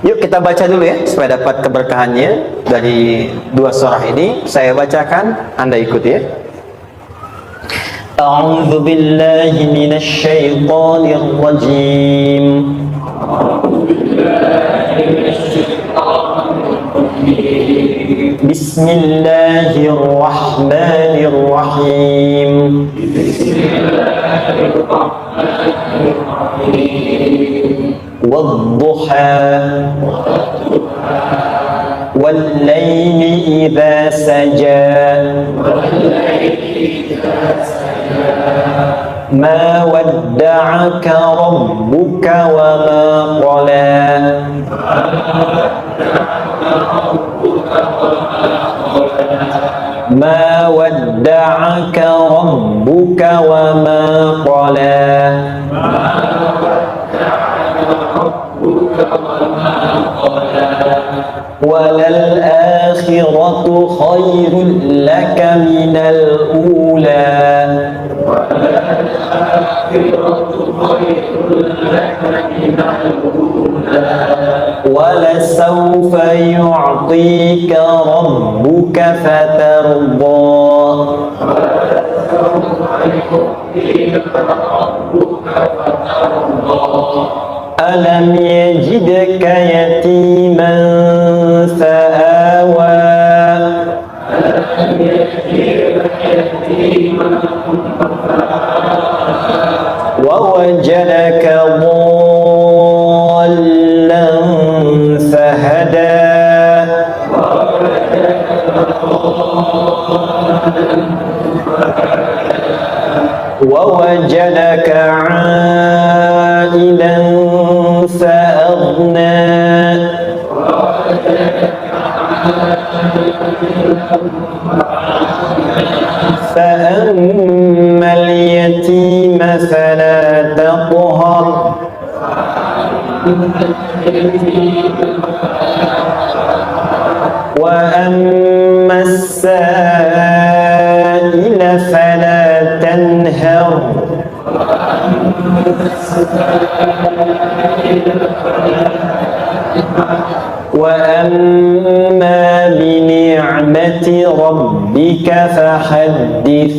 Yuk kita baca dulu ya, supaya dapat keberkahannya dari dua surah ini. Saya bacakan, Anda ikuti ya. A'udzu billahi minasy syaithanir rajim. Bismillahirrahmanirrahim. Wadduha wal-laili idza saja ma wadda'aka rabbuka wa ma qala ma wadda'aka rabbuka wa ma qala walal akhiratu khairul laka minal ula walasawfa yu'tika rabbuka fatarda alam yajidka yatiman fa'awa wa wajadaka dhallan fahada wa wajadaka 'ailan fa'aghna فأما اليتيم فلا تقهر وأما السائل فلا تنهر وأما بنعمة ربك فحدث.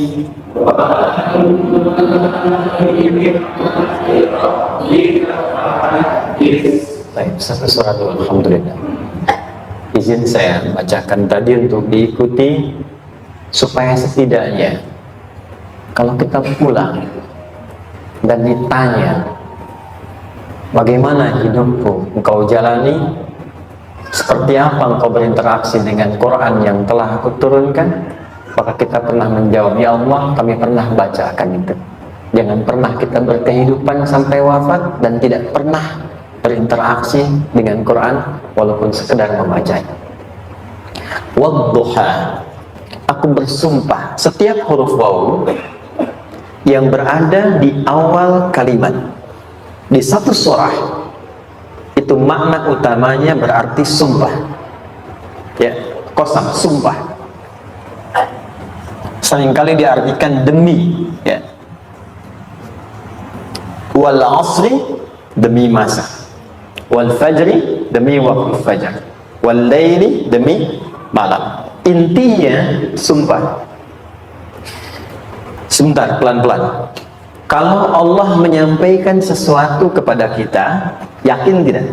Baik, satu surat dulu. Alhamdulillah. Izin saya bacakan tadi untuk diikuti supaya setidaknya kalau kita pulang dan ditanya bagaimana hidupku engkau jalani, seperti apa engkau berinteraksi dengan Quran yang telah aku turunkan, maka kita pernah menjawab, ya Allah, kami pernah baca akan itu. Jangan pernah kita berkehidupan sampai wafat dan tidak pernah berinteraksi dengan Quran walaupun sekedar membacanya. Wadduha, aku bersumpah, setiap huruf waw yang berada di awal kalimat di satu surah itu makna utamanya berarti sumpah, ya, qasam, sumpah. Seringkali diartikan demi, ya, wal asri, demi masa, wal fajri, demi waktu fajar, wal laili, demi malam. Intinya sumpah. Sebentar, pelan-pelan. Kalau Allah menyampaikan sesuatu kepada kita, yakin tidak?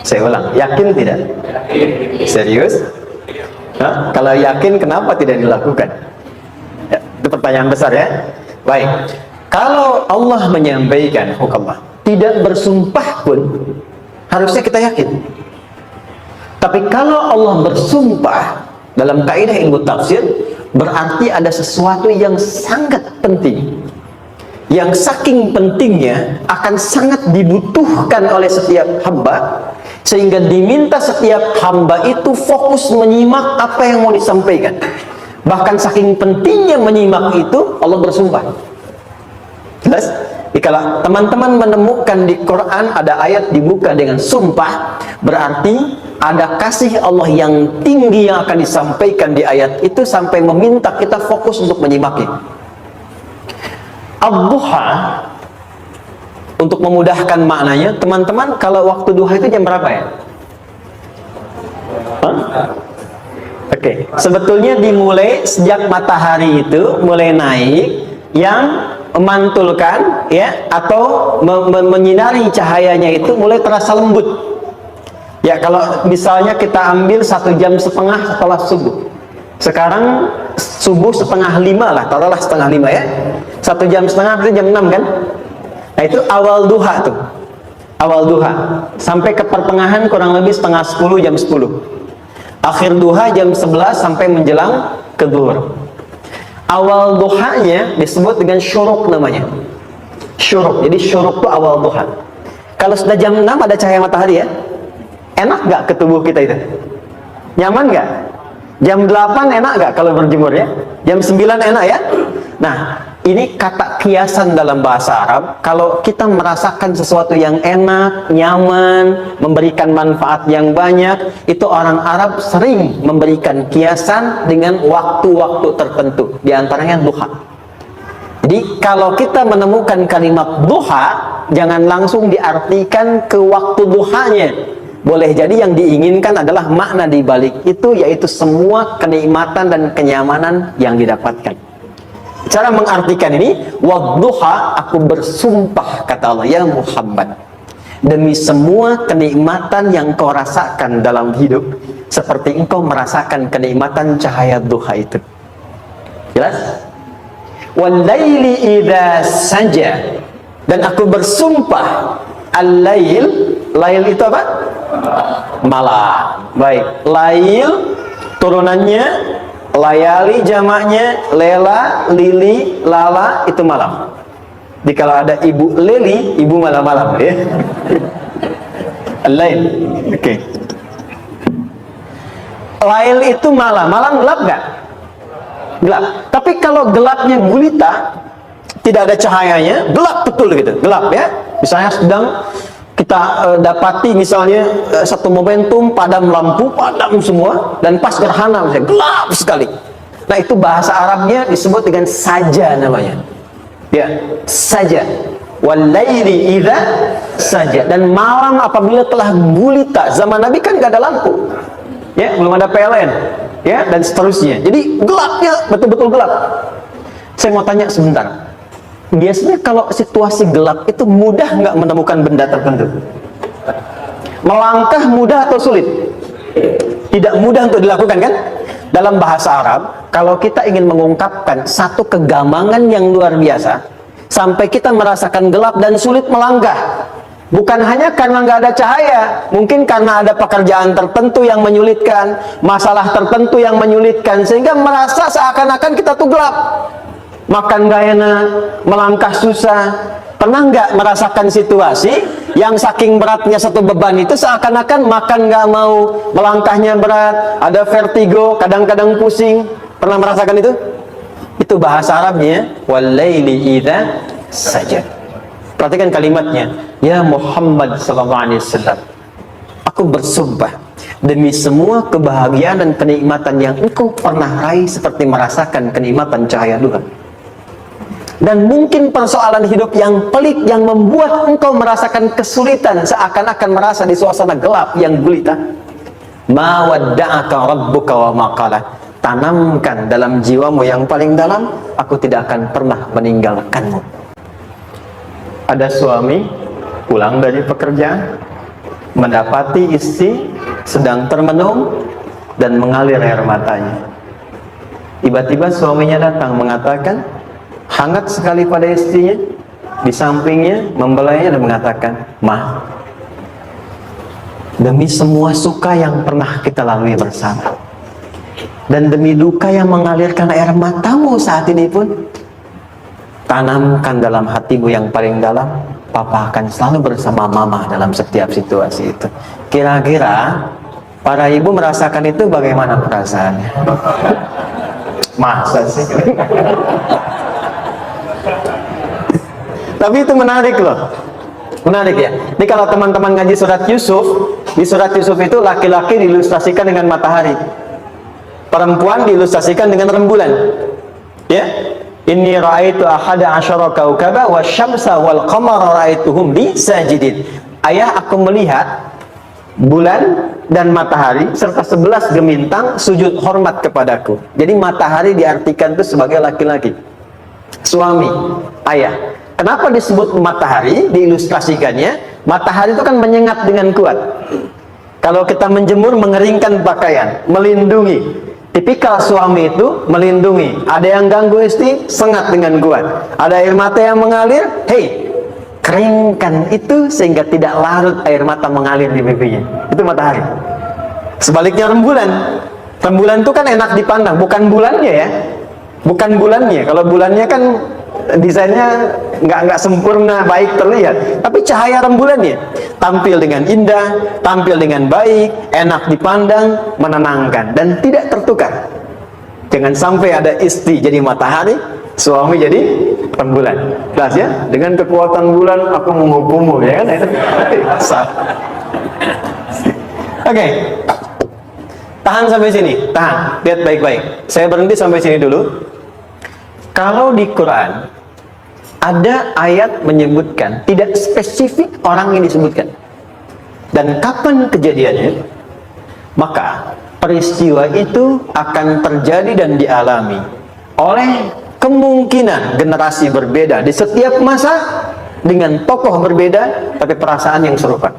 Saya ulang, yakin tidak? Serius? Hah? Kalau yakin, kenapa tidak dilakukan? Ya, itu pertanyaan besar ya. Baik, kalau Allah menyampaikan hukum Allah, tidak bersumpah pun harusnya kita yakin. Tapi kalau Allah bersumpah dalam kaidah ilmu tafsir, berarti ada sesuatu yang sangat penting, yang saking pentingnya akan sangat dibutuhkan oleh setiap hamba, sehingga diminta setiap hamba itu fokus menyimak apa yang mau disampaikan. Bahkan saking pentingnya menyimak itu, Allah bersumpah. Jelas? Jika teman-teman menemukan di Quran ada ayat dibuka dengan sumpah, berarti ada kasih Allah yang tinggi yang akan disampaikan di ayat itu sampai meminta kita fokus untuk menyimaknya. Ad-duha untuk memudahkan maknanya, teman-teman, kalau waktu duha itu jam berapa ya? Oke, sebetulnya dimulai sejak matahari itu mulai naik, yang memantulkan ya, atau menyinari cahayanya itu mulai terasa lembut. Ya, kalau misalnya kita ambil 1,5 jam setelah subuh. Sekarang subuh 4:30 lah, taruhlah 4:30 ya. 1,5 jam itu jam 6 kan? Nah, itu awal duha tuh. Awal duha sampai ke pertengahan kurang lebih 9:30, jam 10. Akhir duha jam 11 sampai menjelang ke zuhur. Awal duhanya disebut dengan syuruk namanya. Syuruk. Jadi syuruk itu awal duha. Kalau sudah jam 6 ada cahaya matahari ya. Enak nggak ke tubuh kita itu? Nyaman nggak? Jam 8 enak nggak kalau berjemur ya? Jam 9 enak ya? Nah, ini kata kiasan dalam bahasa Arab. Kalau kita merasakan sesuatu yang enak, nyaman, memberikan manfaat yang banyak, itu orang Arab sering memberikan kiasan dengan waktu-waktu tertentu, di antaranya duha. Jadi kalau kita menemukan kalimat duha, jangan langsung diartikan ke waktu duhanya. Boleh jadi yang diinginkan adalah makna di balik itu, yaitu semua kenikmatan dan kenyamanan yang didapatkan. Cara mengartikan ini, wadduha, aku bersumpah, kata Allah, ya Muhammad, demi semua kenikmatan yang kau rasakan dalam hidup, seperti engkau merasakan kenikmatan cahaya duha itu. Jelas? Wal-laili idza saja, dan aku bersumpah, al-lail, lail itu apa? Malam. Baik, lail turunannya, layali jamaknya, lela, lili, lala, itu malam. Jadi kalau ada ibu leli, ibu malam-malam ya. Al-lail. Oke. Lail itu malam. Malam gelap nggak? Gelap. Tapi kalau gelapnya gulita, tidak ada cahayanya, gelap betul gitu, gelap ya. Misalnya sedang kita dapati misalnya satu momentum padam lampu, padam semua, dan pas gerhana misalnya gelap sekali. Nah, itu bahasa Arabnya disebut dengan saja namanya. Ya, saja. Wal-laili idza saja. Dan malam apabila telah gulita. Zaman Nabi kan nggak ada lampu. Ya, belum ada PLN. Ya, dan seterusnya. Jadi gelapnya betul-betul gelap. Saya mau tanya sebentar. Biasanya kalau situasi gelap itu mudah nggak menemukan benda tertentu? Melangkah mudah atau sulit? Tidak mudah untuk dilakukan kan? Dalam bahasa Arab, kalau kita ingin mengungkapkan satu kegamangan yang luar biasa, sampai kita merasakan gelap dan sulit melangkah, bukan hanya karena nggak ada cahaya, mungkin karena ada pekerjaan tertentu yang menyulitkan, masalah tertentu yang menyulitkan, sehingga merasa seakan-akan kita tuh gelap. Makan gak enak, melangkah susah. Pernah nggak merasakan situasi yang saking beratnya satu beban itu seakan-akan makan nggak mau, melangkahnya berat, ada vertigo, kadang-kadang pusing. Pernah merasakan itu? Itu bahasa Arabnya wal-laili idza saja. Perhatikan kalimatnya, ya Muhammad sallallahu alaihi wasallam, aku bersumpah demi semua kebahagiaan dan kenikmatan yang engkau pernah raih, seperti merasakan kenikmatan cahaya duha. Dan mungkin persoalan hidup yang pelik yang membuat engkau merasakan kesulitan, seakan-akan merasa di suasana gelap yang gulita. Ma wadda'aka rabbuka wa ma qala. Tanamkan dalam jiwamu yang paling dalam, aku tidak akan pernah meninggalkanmu. Ada suami pulang dari pekerjaan, mendapati istri sedang termenung dan mengalir air matanya. Tiba-tiba suaminya datang mengatakan, hangat sekali pada istrinya, di sampingnya membelainya dan mengatakan, "Ma, demi semua suka yang pernah kita lalui bersama, dan demi duka yang mengalirkan air matamu saat ini pun, tanamkan dalam hatimu yang paling dalam, Papa akan selalu bersama Mama dalam setiap situasi itu." Kira-kira para ibu merasakan itu bagaimana perasaannya? Masa sih? Tapi itu menarik loh, menarik ya. Ini kalau teman-teman ngaji surat Yusuf, di surat Yusuf itu laki-laki diilustrasikan dengan matahari, perempuan diilustrasikan dengan rembulan, ya. Inni ra'aitu ahada asyara kaukaba wasyamsa wal qamara ra'aituhum li sajidin. Ayah, aku melihat bulan dan matahari serta 11 gemintang sujud hormat kepadaku. Jadi matahari diartikan itu sebagai laki-laki, suami, ayah. Kenapa disebut matahari? Diilustrasikannya, matahari itu kan menyengat dengan kuat. Kalau kita menjemur, mengeringkan pakaian, melindungi. Tipikal suami itu melindungi. Ada yang ganggu istri, sengat dengan kuat. Ada air mata yang mengalir, hei, keringkan itu sehingga tidak larut air mata mengalir di pipinya. Itu matahari. Sebaliknya rembulan. Rembulan itu kan enak dipandang, bukan bulannya ya. Bukan bulannya. Kalau bulannya kan desainnya nggak sempurna, baik terlihat. Tapi cahaya rembulannya tampil dengan indah, tampil dengan baik, enak dipandang, menenangkan, dan tidak tertukar. Jangan sampai ada istri jadi matahari, suami jadi rembulan. Jelas ya? Dengan kekuatan bulan aku menghukummu, ya kan? Oke. Tahan sampai sini, tahan, lihat baik-baik. Saya berhenti sampai sini dulu. Kalau di Quran ada ayat menyebutkan, tidak spesifik orang yang disebutkan dan kapan kejadiannya, maka peristiwa itu akan terjadi dan dialami oleh kemungkinan generasi berbeda di setiap masa dengan tokoh berbeda tapi perasaan yang serupa.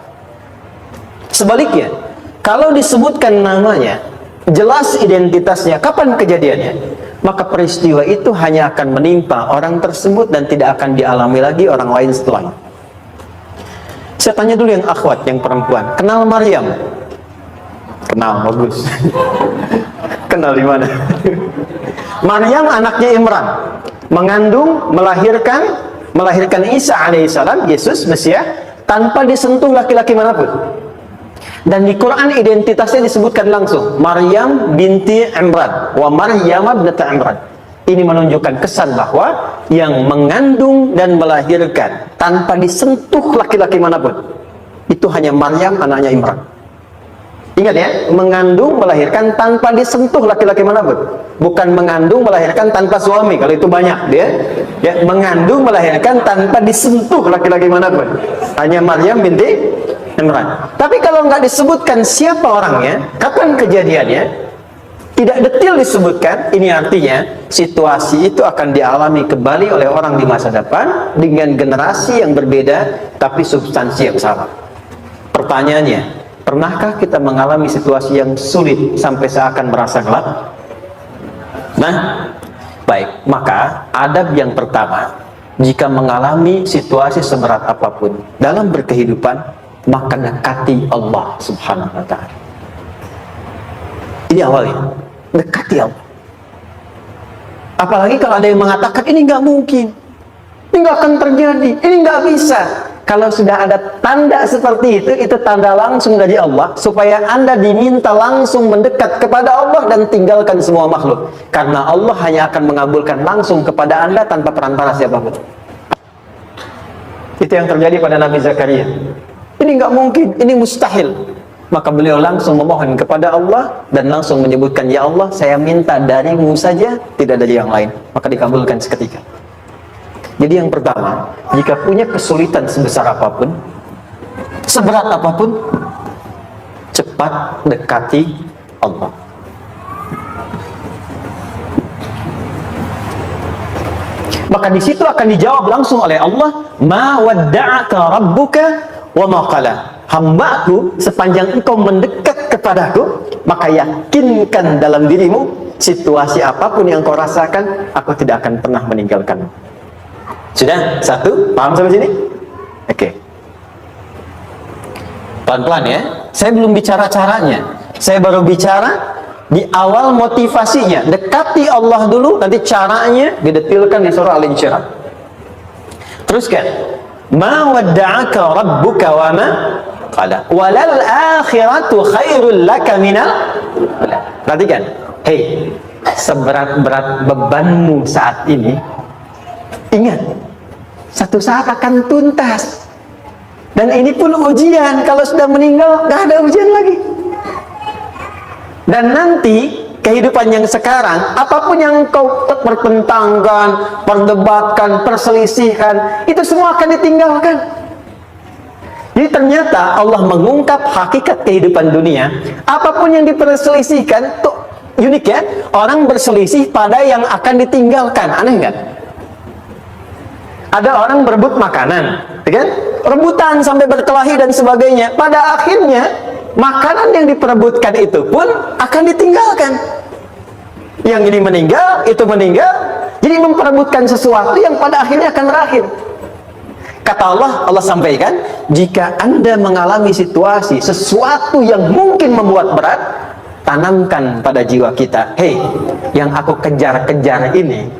Sebaliknya, kalau disebutkan namanya, jelas identitasnya, kapan kejadiannya, maka peristiwa itu hanya akan menimpa orang tersebut dan tidak akan dialami lagi orang lain setelahnya. Saya tanya dulu yang akhwat, yang perempuan, kenal Maryam? Kenal, bagus. Kenal di mana? Maryam anaknya Imran, mengandung, melahirkan Isa alaihissalam, Yesus Mesias, tanpa disentuh laki-laki manapun. Dan di Quran identitasnya disebutkan langsung, Maryam binti Imran wa Maryam ibnata Imran. Ini menunjukkan kesan bahwa yang mengandung dan melahirkan tanpa disentuh laki-laki manapun, itu hanya Maryam anaknya Imran. Ingat ya, mengandung, melahirkan tanpa disentuh laki-laki manapun. Bukan mengandung, melahirkan tanpa suami, kalau itu banyak dia. Ya, mengandung, melahirkan tanpa disentuh laki-laki manapun. Hanya Maryam binti Imran. Tapi kalau nggak disebutkan siapa orangnya, kapan kejadiannya, tidak detail disebutkan, ini artinya situasi itu akan dialami kembali oleh orang di masa depan dengan generasi yang berbeda tapi substansi yang sama. Pertanyaannya, pernahkah kita mengalami situasi yang sulit sampai seakan merasa gelap? Nah, baik, maka adab yang pertama, jika mengalami situasi seberat apapun dalam berkehidupan, maka dekati Allah subhanahu wa ta'ala. Ini awalnya, dekati Allah. Apalagi kalau ada yang mengatakan ini nggak mungkin, ini nggak akan terjadi, ini nggak bisa. Kalau sudah ada tanda seperti itu tanda langsung dari Allah, supaya Anda diminta langsung mendekat kepada Allah dan tinggalkan semua makhluk. Karena Allah hanya akan mengabulkan langsung kepada Anda tanpa perantara siapapun. Itu yang terjadi pada Nabi Zakaria. Ini nggak mungkin, ini mustahil. Maka beliau langsung memohon kepada Allah dan langsung menyebutkan, ya Allah, saya minta darimu saja, tidak dari yang lain. Maka dikabulkan seketika. Jadi yang pertama, jika punya kesulitan sebesar apapun, seberat apapun, cepat dekati Allah. Maka di situ akan dijawab langsung oleh Allah, ma wadda'aka rabbuka wa ma qala. Hambaku, sepanjang engkau mendekat kepadaku, maka yakinkan dalam dirimu, situasi apapun yang kau rasakan, aku tidak akan pernah meninggalkanmu. Sudah? Satu? Paham sampai sini? Oke. Pelan-pelan ya. Saya belum bicara caranya. Saya baru bicara di awal motivasinya. Dekati Allah dulu, nanti caranya didetilkan di surah Al-Insyirah. Teruskan. Ma wadda'aka rabbuka wa ma qala. Walal akhiratu khairul laka minal. Perhatikan. Hei, seberat-berat bebanmu saat ini, ingat, satu saat akan tuntas. Dan ini pun ujian. Kalau sudah meninggal, gak ada ujian lagi. Dan nanti kehidupan yang sekarang, apapun yang kau pertentangkan, perdebatkan, perselisihkan, itu semua akan ditinggalkan. Jadi ternyata Allah mengungkap hakikat kehidupan dunia. Apapun yang diperselisihkan, tuh unik ya, orang berselisih pada yang akan ditinggalkan. Aneh nggak? Ada orang berebut makanan, kan? Rebutan sampai berkelahi dan sebagainya. Pada akhirnya makanan yang diperebutkan itu pun akan ditinggalkan. Yang ini meninggal, itu meninggal. Jadi memperebutkan sesuatu yang pada akhirnya akan berakhir. Kata Allah sampaikan, jika Anda mengalami situasi sesuatu yang mungkin membuat berat, tanamkan pada jiwa kita, hei, yang aku kejar-kejar ini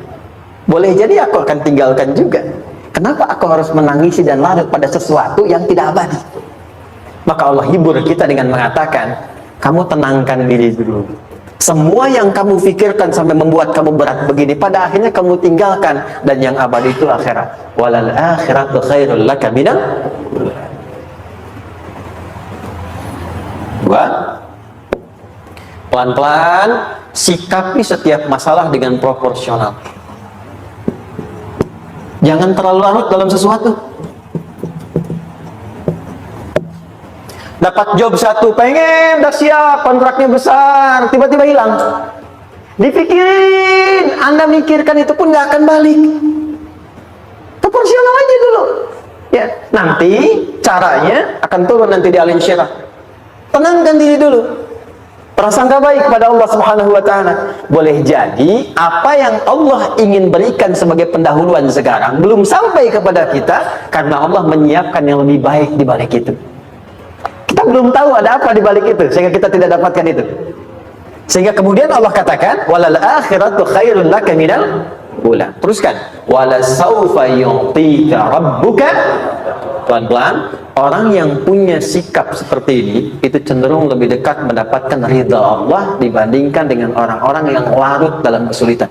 boleh jadi aku akan tinggalkan juga. Kenapa aku harus menangisi dan larut pada sesuatu yang tidak abadi? Maka Allah hibur kita dengan mengatakan, kamu tenangkan diri dulu. Semua yang kamu pikirkan sampai membuat kamu berat begini, pada akhirnya kamu tinggalkan. Dan yang abadi itu akhirat. Walal akhiratu khairul laka minal ula. Pelan-pelan sikapi setiap masalah dengan proporsional. Jangan terlalu larut dalam sesuatu. Dapat job satu, pengen, udah siap, kontraknya besar, tiba-tiba hilang. Dipikirin, Anda mikirkan itu pun nggak akan balik. Proporsional aja dulu. Ya, nanti caranya akan turun nanti di alim syirah. Tenangkan diri dulu. Prasangka baik kepada Allah Subhanahu wa Ta'ala. Boleh jadi apa yang Allah ingin berikan sebagai pendahuluan sekarang belum sampai kepada kita karena Allah menyiapkan yang lebih baik di balik itu. Kita belum tahu ada apa di balik itu sehingga kita tidak dapatkan itu. Sehingga kemudian Allah katakan walal akhiratu khairun laka minal ula. Teruskan wala saufa yu'tika rabbuka. Pelan-pelan, orang yang punya sikap seperti ini itu cenderung lebih dekat mendapatkan ridha Allah dibandingkan dengan orang-orang yang larut dalam kesulitan.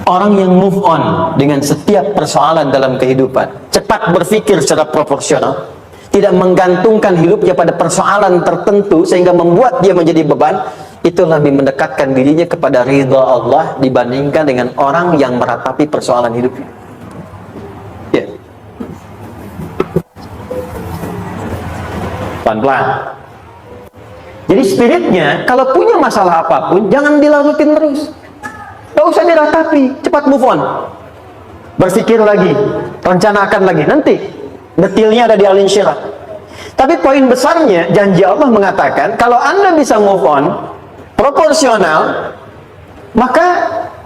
Orang yang move on dengan setiap persoalan dalam kehidupan, cepat berpikir secara proporsional, tidak menggantungkan hidupnya pada persoalan tertentu sehingga membuat dia menjadi beban, itu lebih mendekatkan dirinya kepada ridha Allah dibandingkan dengan orang yang meratapi persoalan hidupnya. Ya. Pelan-pelan. Jadi spiritnya, kalau punya masalah apapun, jangan dilarutin terus. Gak usah diratapi, cepat move on. Berpikir lagi, rencanakan lagi. Nanti detailnya ada di Al Insyirah. Tapi poin besarnya, janji Allah mengatakan, kalau Anda bisa move on, proporsional, maka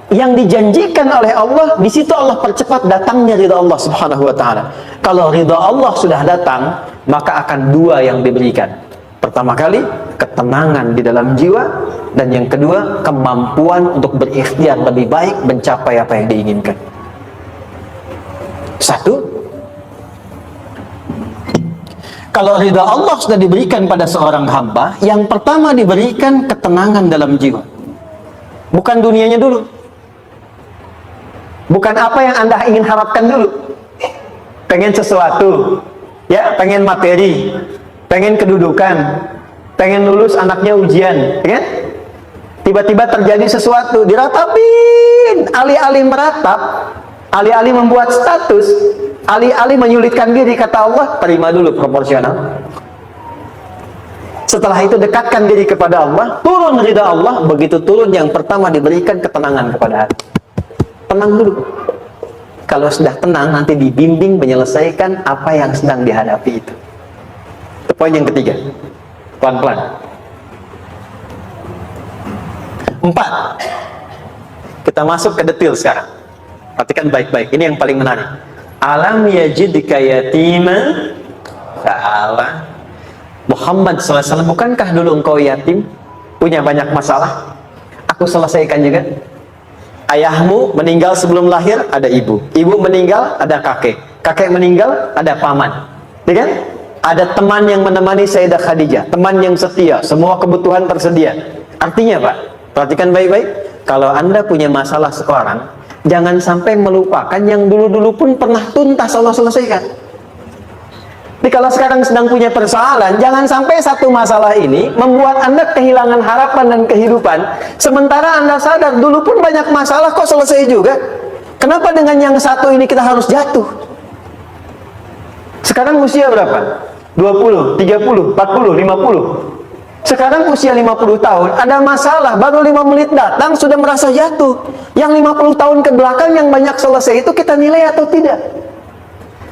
yang dijanjikan oleh Allah, di situ Allah percepat datangnya ridha Allah Subhanahu wa Ta'ala. Kalau ridha Allah sudah datang, maka akan dua yang diberikan. Pertama kali, ketenangan di dalam jiwa, dan yang kedua, kemampuan untuk berikhtiar lebih baik mencapai apa yang diinginkan. Satu, kalau ridha Allah sudah diberikan pada seorang hamba, yang pertama diberikan ketenangan dalam jiwa. Bukan dunianya dulu. Bukan apa yang Anda ingin harapkan dulu. Pengen sesuatu, ya, pengen materi, pengen kedudukan, pengen lulus anaknya ujian, ya? Tiba-tiba terjadi sesuatu, diratapin, alih-alih meratap, alih-alih membuat status, alih-alih menyulitkan diri, kata Allah, terima dulu proporsional. Setelah itu dekatkan diri kepada Allah, turun ridha Allah. Begitu turun, yang pertama diberikan ketenangan kepada hati. Tenang dulu. Kalau sudah tenang, nanti dibimbing menyelesaikan apa yang sedang dihadapi itu. Itu poin yang ketiga. Pelan-pelan. 4. Kita masuk ke detail sekarang. Perhatikan baik-baik. Ini yang paling menarik. Alam yajidka yatima fa'ala. Muhammad SAW, bukankah dulu engkau yatim? Punya banyak masalah? Aku selesaikan juga. Ayahmu meninggal sebelum lahir, ada ibu. Ibu meninggal, ada kakek. Kakek meninggal, ada paman. Ya kan? Ada teman yang menemani Sayyidah Khadijah, teman yang setia, semua kebutuhan tersedia. Artinya Pak, perhatikan baik-baik. Kalau Anda punya masalah sekarang, jangan sampai melupakan yang dulu-dulu pun pernah tuntas Allah selesaikan. Jadi kalau sekarang sedang punya persoalan, jangan sampai satu masalah ini membuat Anda kehilangan harapan dan kehidupan. Sementara Anda sadar, dulu pun banyak masalah kok selesai juga. Kenapa dengan yang satu ini kita harus jatuh? Sekarang usia berapa? 20, 30, 40, 50. Sekarang usia 50 tahun, ada masalah, baru 5 menit datang, sudah merasa jatuh. Yang 50 tahun ke belakang yang banyak selesai itu kita nilai atau tidak?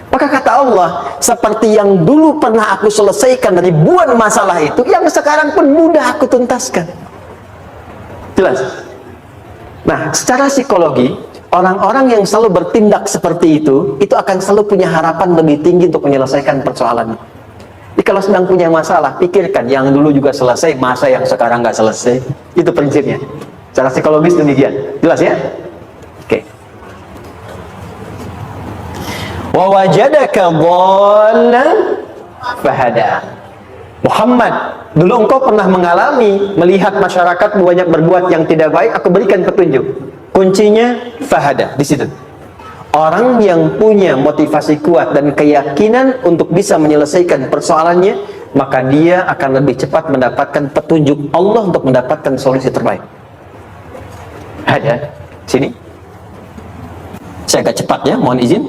Maka kata Allah, seperti yang dulu pernah aku selesaikan ribuan masalah itu, yang sekarang pun mudah aku tuntaskan. Jelas? Nah, secara psikologi, orang-orang yang selalu bertindak seperti itu akan selalu punya harapan lebih tinggi untuk menyelesaikan persoalan. Jadi kalau sedang punya masalah, pikirkan yang dulu juga selesai, masa yang sekarang nggak selesai. Itu prinsipnya. Secara psikologis demikian. Jelas ya? Oke. Wa wajadaka dhallan fahada. Muhammad, dulu engkau pernah mengalami melihat masyarakat banyak berbuat yang tidak baik, aku berikan petunjuk. Kuncinya fahada di situ. Orang yang punya motivasi kuat dan keyakinan untuk bisa menyelesaikan persoalannya, maka dia akan lebih cepat mendapatkan petunjuk Allah untuk mendapatkan solusi terbaik. Ada sini. Saya agak cepat ya, mohon izin.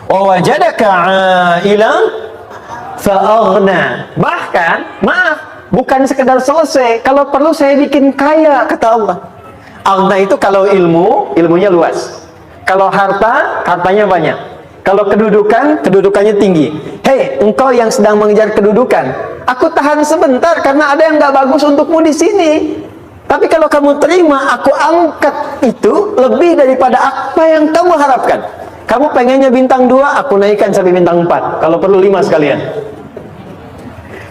Wajadaka ailan fa'aghna. Bahkan, maaf, bukan sekedar selesai, kalau perlu saya bikin kaya, kata Allah. Aghna itu kalau ilmunya luas. Kalau harta, hartanya banyak. Kalau kedudukan, kedudukannya tinggi. Hei, engkau yang sedang mengejar kedudukan, aku tahan sebentar karena ada yang gak bagus untukmu di sini. Tapi kalau kamu terima, aku angkat itu lebih daripada apa yang kamu harapkan. Kamu pengennya bintang 2, aku naikkan sampai bintang 4. Kalau perlu 5 sekalian.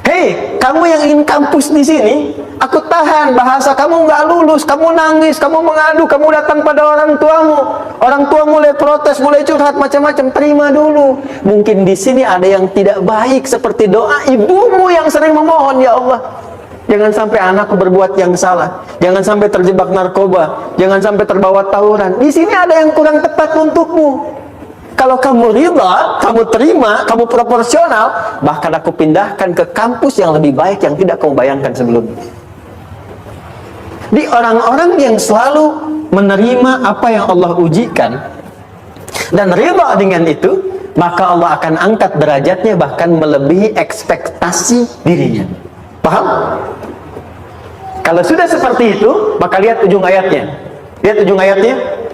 Hei, kamu yang ingin kampus di sini, aku tahan. Bahasa kamu nggak lulus, kamu nangis, kamu mengadu, kamu datang pada orang tuamu. Orang tua mulai protes, mulai curhat macam-macam. Terima dulu. Mungkin di sini ada yang tidak baik, seperti doa ibumu yang sering memohon, ya Allah, jangan sampai anakku berbuat yang salah, jangan sampai terjebak narkoba, jangan sampai terbawa tawuran. Di sini ada yang kurang tepat untukmu. Kalau kamu ridha, kamu terima, kamu proporsional, bahkan aku pindahkan ke kampus yang lebih baik yang tidak kamu bayangkan sebelumnya. Di orang-orang yang selalu menerima apa yang Allah ujikan dan ridha dengan itu, maka Allah akan angkat derajatnya bahkan melebihi ekspektasi dirinya. Paham? Kalau sudah seperti itu, maka lihat ujung ayatnya. Lihat ujung ayatnya.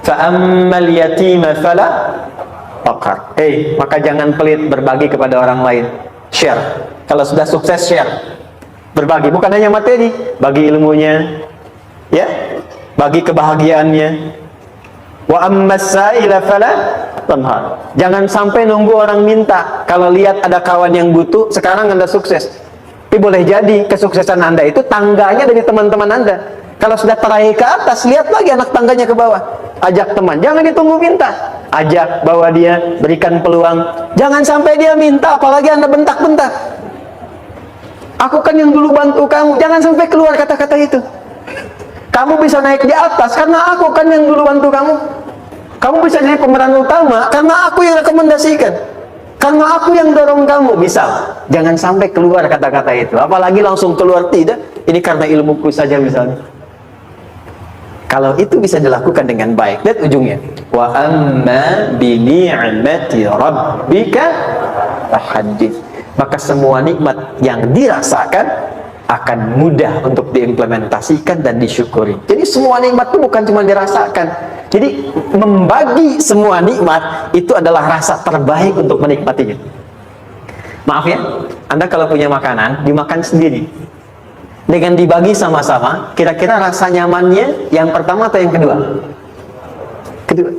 Fa'ammal yatima fala taqhar. Maka jangan pelit berbagi kepada orang lain. Share. Kalau sudah sukses, share. Berbagi, bukan hanya materi, bagi ilmunya, ya, bagi kebahagiaannya. Wa ammas sa'ila fala tanhar. Jangan sampai nunggu orang minta. Kalau lihat ada kawan yang butuh, sekarang Anda sukses. Tapi boleh jadi kesuksesan Anda itu tangganya dari teman-teman Anda. Kalau sudah teraih ke atas, lihat lagi anak tangganya ke bawah. Ajak teman, jangan ditunggu minta. Ajak, bawa dia, berikan peluang. Jangan sampai dia minta, apalagi Anda bentak-bentak. Aku kan yang dulu bantu kamu. Jangan sampai keluar kata-kata itu. Kamu bisa naik di atas karena aku kan yang dulu bantu kamu. Kamu bisa jadi pemeran utama karena aku yang rekomendasikan. Karena aku yang dorong kamu. Misal, jangan sampai keluar kata-kata itu. Apalagi langsung keluar, tidak. Ini karena ilmuku saja misalnya. Kalau itu bisa dilakukan dengan baik, lihat ujungnya. Wa amma bi ni'mati rabbika fahaddits. Maka semua nikmat yang dirasakan akan mudah untuk diimplementasikan dan disyukuri. Jadi semua nikmat itu bukan cuma dirasakan. Jadi membagi semua nikmat itu adalah rasa terbaik untuk menikmatinya. Maaf ya, Anda kalau punya makanan, dimakan sendiri. Dengan dibagi sama-sama, kira-kira rasa nyamannya yang pertama atau yang kedua? Kedua.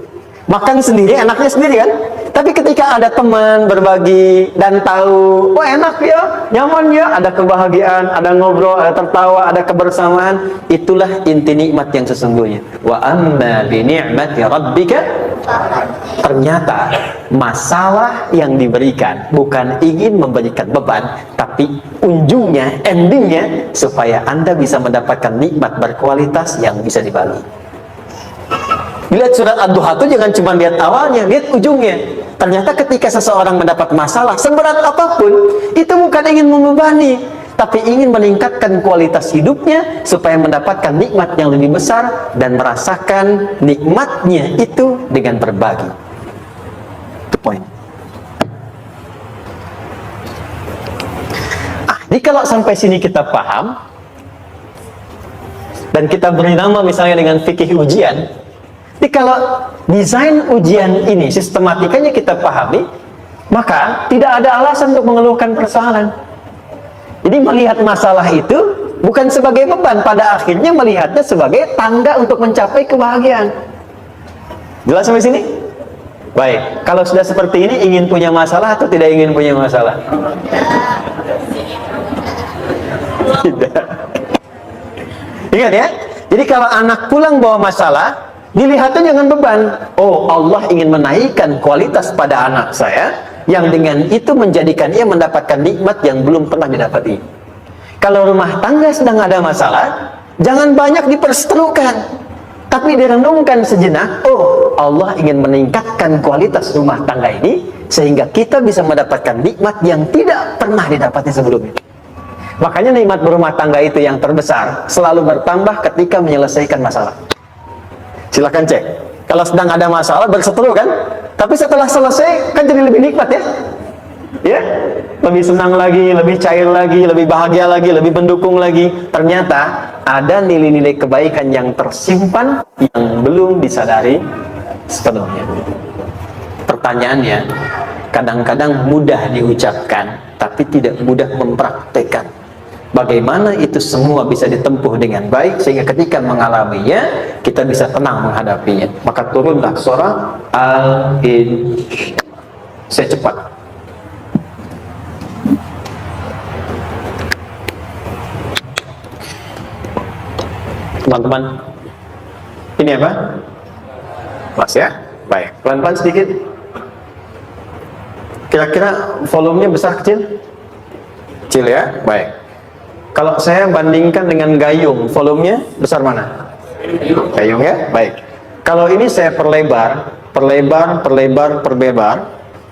Makan sendiri, enaknya sendiri kan? Tapi ketika ada teman berbagi dan tahu, wah enak ya, nyaman ya, ada kebahagiaan, ada ngobrol, ada tertawa, ada kebersamaan, itulah inti nikmat yang sesungguhnya. Wa amma bi ni'mati rabbika. Ternyata masalah yang diberikan bukan ingin memberikan beban, tapi ujungnya, endingnya, supaya Anda bisa mendapatkan nikmat berkualitas yang bisa dibagi. Lihat surat Ad-Duha itu jangan cuma lihat awalnya, lihat ujungnya. Ternyata ketika seseorang mendapat masalah, seberat apapun, itu bukan ingin membebani, tapi ingin meningkatkan kualitas hidupnya supaya mendapatkan nikmat yang lebih besar dan merasakan nikmatnya itu dengan berbagi. Itu poin. Jadi kalau sampai sini kita paham dan kita beri nama misalnya dengan fikih ujian. Jadi kalau desain ujian ini sistematikanya kita pahami, maka tidak ada alasan untuk mengeluhkan persoalan. Jadi melihat masalah itu bukan sebagai beban, pada akhirnya melihatnya sebagai tangga untuk mencapai kebahagiaan. Jelas sampai sini? Baik, kalau sudah seperti ini, ingin punya masalah atau tidak ingin punya masalah? Tidak. Ingat ya, jadi kalau anak pulang bawa masalah, dilihatnya jangan beban. Oh, Allah ingin menaikkan kualitas pada anak saya, yang dengan itu menjadikan ia mendapatkan nikmat yang belum pernah didapati. Kalau rumah tangga sedang ada masalah, jangan banyak diperseterukan, tapi direnungkan sejenak. Oh, Allah ingin meningkatkan kualitas rumah tangga ini sehingga kita bisa mendapatkan nikmat yang tidak pernah didapati sebelumnya. Makanya nikmat berumah tangga itu yang terbesar selalu bertambah ketika menyelesaikan masalah. Silahkan cek. Kalau sedang ada masalah berseteru kan, tapi setelah selesai kan jadi lebih nikmat ya. Ya, lebih senang lagi, lebih cair lagi, lebih bahagia lagi, lebih mendukung lagi. Ternyata ada nilai-nilai kebaikan yang tersimpan yang belum disadari sepenuhnya. Pertanyaannya, kadang-kadang mudah diucapkan, tapi tidak mudah mempraktekkan. Bagaimana itu semua bisa ditempuh dengan baik sehingga ketika mengalaminya kita bisa tenang menghadapinya. Maka turunlah surah Al-Insyirah. Saya cepat. Teman-teman, ini apa? Mas ya? Baik, pelan-pelan sedikit. Kira-kira volumenya besar kecil? Kecil ya? Baik. Kalau saya bandingkan dengan gayung, volumenya besar mana? Gayung ya? Baik. Kalau ini saya perlebar,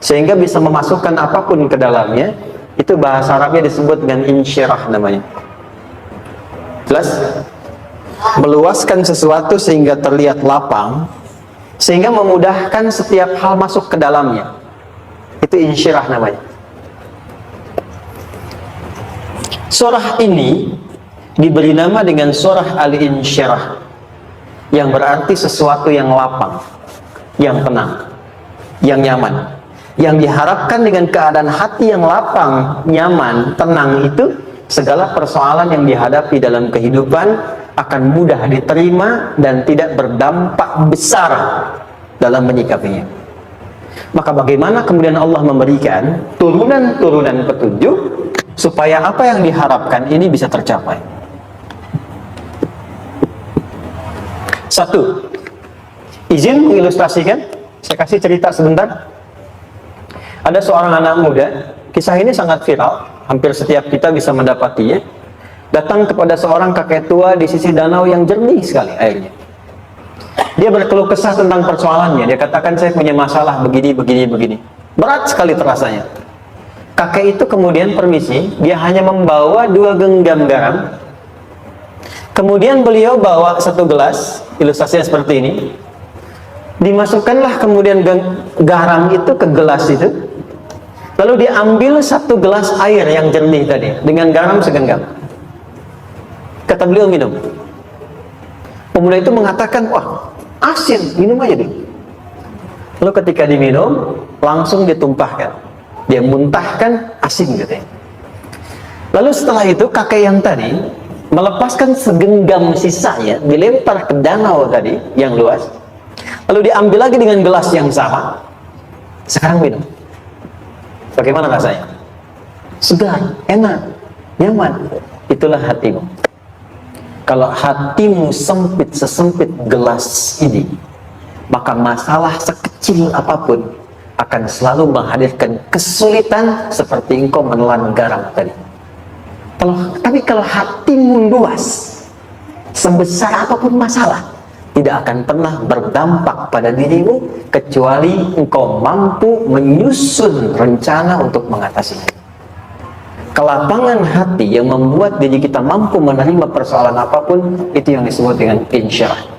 sehingga bisa memasukkan apapun ke dalamnya, itu bahasa Arabnya disebut dengan insyirah namanya. Jelas? Meluaskan sesuatu sehingga terlihat lapang, sehingga memudahkan setiap hal masuk ke dalamnya. Itu insyirah namanya. Surah ini diberi nama dengan surah Al-Insyirah, yang berarti sesuatu yang lapang, yang tenang, yang nyaman. Yang diharapkan dengan keadaan hati yang lapang, nyaman, tenang itu, segala persoalan yang dihadapi dalam kehidupan akan mudah diterima dan tidak berdampak besar dalam menyikapinya. Maka bagaimana kemudian Allah memberikan turunan-turunan petunjuk supaya apa yang diharapkan ini bisa tercapai? Satu, izin mengilustrasikan, saya kasih cerita sebentar. Ada seorang anak muda, kisah ini sangat viral, hampir setiap kita bisa mendapatinya. Datang kepada seorang kakek tua di sisi danau yang jernih sekali airnya. Dia berkeluh kesah tentang persoalannya. Dia katakan, saya punya masalah begini. Berat sekali terasanya. Kakek itu kemudian permisi, dia hanya membawa 2 genggam garam. Kemudian beliau bawa 1 gelas, ilustrasinya seperti ini. Dimasukkanlah kemudian garam itu ke gelas itu. Lalu diambil 1 gelas air yang jernih tadi, dengan garam segenggam. Kata beliau, minum. Pemuda itu mengatakan, wah, asin, minum aja deh. Lalu ketika diminum, langsung ditumpahkan. Dia muntahkan, asin gitu ya. Lalu setelah itu kakek yang tadi melepaskan segenggam sisanya, dilempar ke danau tadi yang luas. Lalu diambil lagi dengan gelas yang sama. Sekarang minum. Bagaimana rasanya? Segar, enak, nyaman. Itulah hatimu. Kalau hatimu sempit sesempit gelas ini, maka masalah sekecil apapun akan selalu menghadirkan kesulitan seperti engkau menelan garam tadi. Tapi kalau hatimu luas, sebesar apapun masalah, tidak akan pernah berdampak pada dirimu kecuali engkau mampu menyusun rencana untuk mengatasinya. Kelapangan hati yang membuat diri kita mampu menerima persoalan apapun, itu yang disebut dengan insyirah.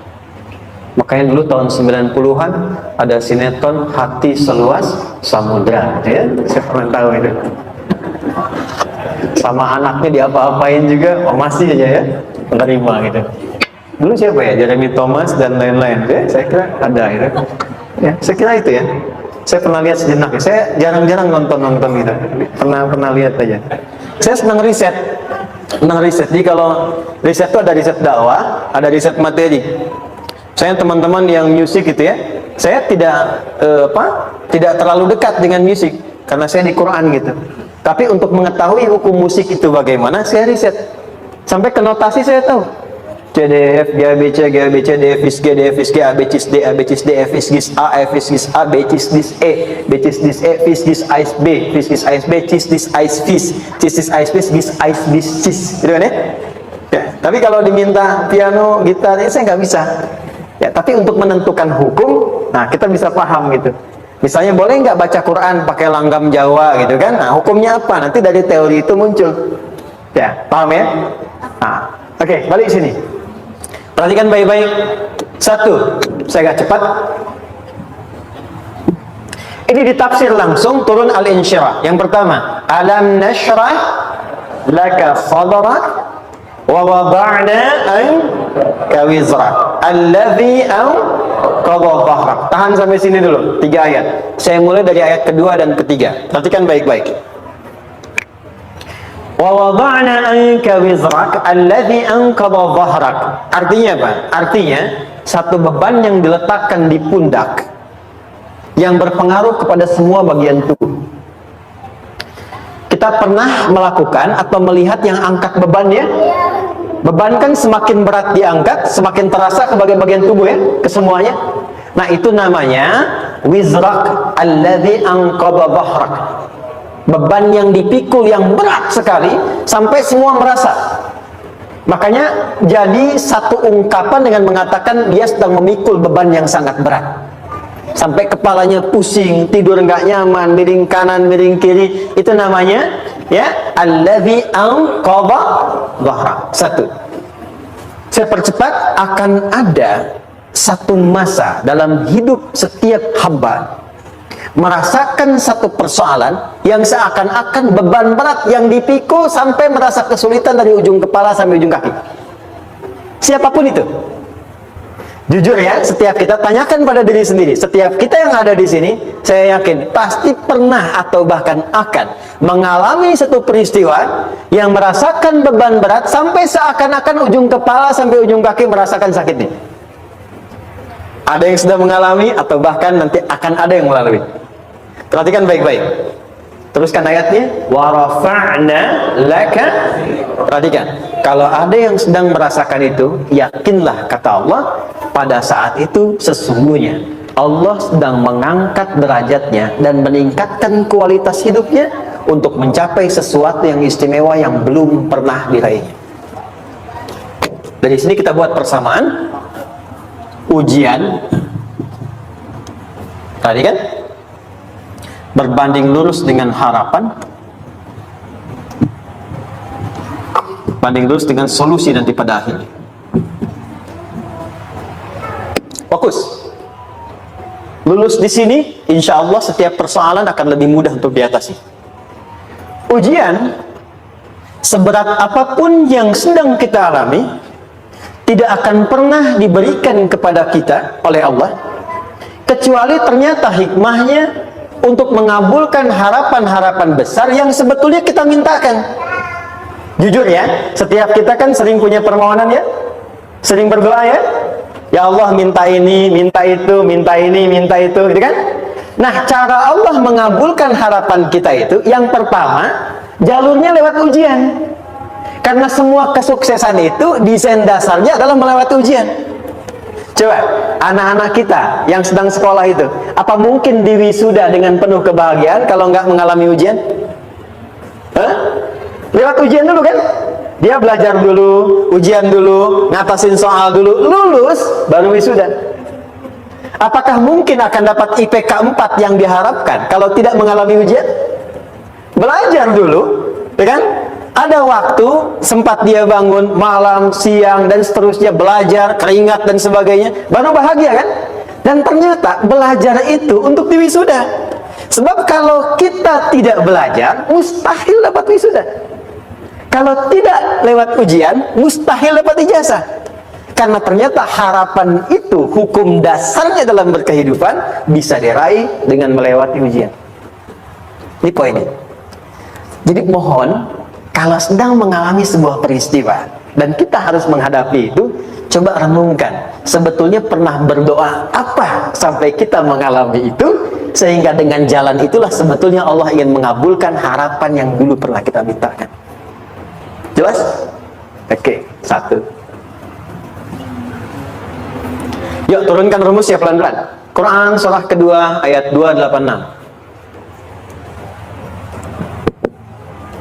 Makanya dulu tahun 90-an ada sinetron Hati Seluas Samudra, ya? Saya pernah tahu itu. Sama anaknya diapa-apain juga, masih aja ya menerima gitu. Dulu siapa ya? Jeremy Thomas dan lain-lain. Ya, saya kira ada itu. Ya, saya kira itu ya. Saya pernah lihat sejenak ya. Saya jarang-jarang nonton gitu. Pernah lihat aja. Saya senang riset. Jadi kalau riset itu ada riset dakwah, ada riset materi. Saya teman-teman yang musik gitu ya. Saya tidak terlalu dekat dengan musik karena saya di Quran gitu. Tapi untuk mengetahui hukum musik itu bagaimana, saya riset. Sampai ke notasi saya tahu. C, D, F, G, A, B, C, G, A, B, C, D, F, G, D, F, G, A, B, C, D, A, B, C, D, F, G, A, F, G, A, B, C, D, E, B, C, D, E, F, G, A, B, F, G, A, B, C, D, A, F, C, A, B, G, A, B, C, gitu kan ya? Ya, tapi kalau diminta piano, gitar, ya saya nggak bisa. Ya, tapi untuk menentukan hukum, nah kita bisa paham gitu. Misalnya boleh nggak baca Quran pakai langgam Jawa gitu kan? Nah, hukumnya apa? Nanti dari teori itu muncul. Ya, paham ya? Nah, oke, balik sini. Perhatikan baik-baik. Satu, saya agak cepat. Ini ditafsir langsung turun Al-Insyirah. Yang pertama, alam nashrah laka sadrak wa wada'na anka wizrak alladhi anqadha dhahrak. Tahan sampai sini dulu, 3 ayat. Saya mulai dari ayat kedua dan ketiga. Perhatikan baik-baik. Wa wada'na anka wizrak alladhi anqadha dhahrak. Artinya apa? Artinya satu beban yang diletakkan di pundak yang berpengaruh kepada semua bagian tubuh. Kita pernah melakukan atau melihat yang angkat beban ya? Beban kan semakin berat diangkat, semakin terasa ke bagian-bagian tubuh ya, ke semuanya. Nah, itu namanya wizrak alladhi anqadha dhahrak. Beban yang dipikul yang berat sekali sampai semua merasa. Makanya jadi satu ungkapan dengan mengatakan dia sedang memikul beban yang sangat berat. Sampai kepalanya pusing, tidur nggak nyaman, miring kanan, miring kiri. Itu namanya ya alladzi anqadha dhahrak. Satu. Saya percepat, akan ada satu masa dalam hidup setiap hamba merasakan satu persoalan yang seakan-akan beban berat yang dipikul sampai merasa kesulitan dari ujung kepala sampai ujung kaki. Siapapun itu. Jujur ya, setiap kita tanyakan pada diri sendiri. Setiap kita yang ada di sini, saya yakin pasti pernah atau bahkan akan mengalami satu peristiwa yang merasakan beban berat sampai seakan-akan ujung kepala sampai ujung kaki merasakan sakitnya. Ada yang sudah mengalami atau bahkan nanti akan ada yang melalui. Perhatikan baik-baik. Teruskan ayatnya. Wa rafa'na laka. Perhatikan. Kalau ada yang sedang merasakan itu, yakinlah kata Allah, pada saat itu sesungguhnya Allah sedang mengangkat derajatnya dan meningkatkan kualitas hidupnya untuk mencapai sesuatu yang istimewa yang belum pernah diraihnya. Dari sini kita buat persamaan. Ujian tadi kan berbanding lurus dengan harapan, banding lurus dengan solusi nanti pada akhirnya. Fokus. Lulus di sini, insya Allah setiap persoalan akan lebih mudah untuk diatasi. Ujian seberat apapun yang sedang kita alami tidak akan pernah diberikan kepada kita oleh Allah kecuali ternyata hikmahnya untuk mengabulkan harapan-harapan besar yang sebetulnya kita mintakan. Jujur ya, setiap kita kan sering punya permohonan ya, sering berdoa ya, ya Allah minta ini, minta itu, minta ini, minta itu, gitu kan? Nah, cara Allah mengabulkan harapan kita itu yang pertama jalurnya lewat ujian. Karena semua kesuksesan itu desain dasarnya adalah melewati ujian. Coba, anak-anak kita yang sedang sekolah itu, apa mungkin diwisuda dengan penuh kebahagiaan kalau nggak mengalami ujian? Hah? Lewat ujian dulu kan? Dia belajar dulu, ujian dulu, ngatasin soal dulu, lulus, baru wisuda. Apakah mungkin akan dapat IPK 4 yang diharapkan kalau tidak mengalami ujian? Belajar dulu, ya kan? Ada waktu, sempat dia bangun malam, siang, dan seterusnya, belajar, keringat, dan sebagainya, baru bahagia kan? Dan ternyata belajar itu untuk diwisuda. Sebab kalau kita tidak belajar, mustahil dapat wisuda. Kalau tidak lewat ujian, mustahil dapat ijazah. Karena ternyata harapan itu, hukum dasarnya dalam berkehidupan, bisa diraih dengan melewati ujian. Ini poinnya. Jadi mohon, kalau sedang mengalami sebuah peristiwa dan kita harus menghadapi itu, coba renungkan, sebetulnya pernah berdoa apa sampai kita mengalami itu, sehingga dengan jalan itulah sebetulnya Allah ingin mengabulkan harapan yang dulu pernah kita mintakan. Jelas? Oke, satu. Yuk turunkan rumusnya pelan-pelan. Quran surah kedua ayat 286.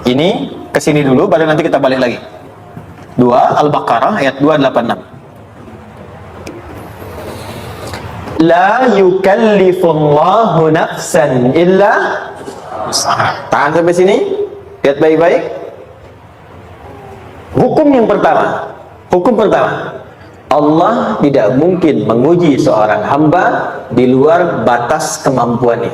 Ini kesini dulu, baru nanti kita balik lagi. 2 Al-Baqarah ayat 286. La yukallifullahu nafsan illa wus'aha. Tahan sampai sini. Lihat baik-baik. Hukum yang pertama. Hukum pertama. Allah tidak mungkin menguji seorang hamba di luar batas kemampuannya.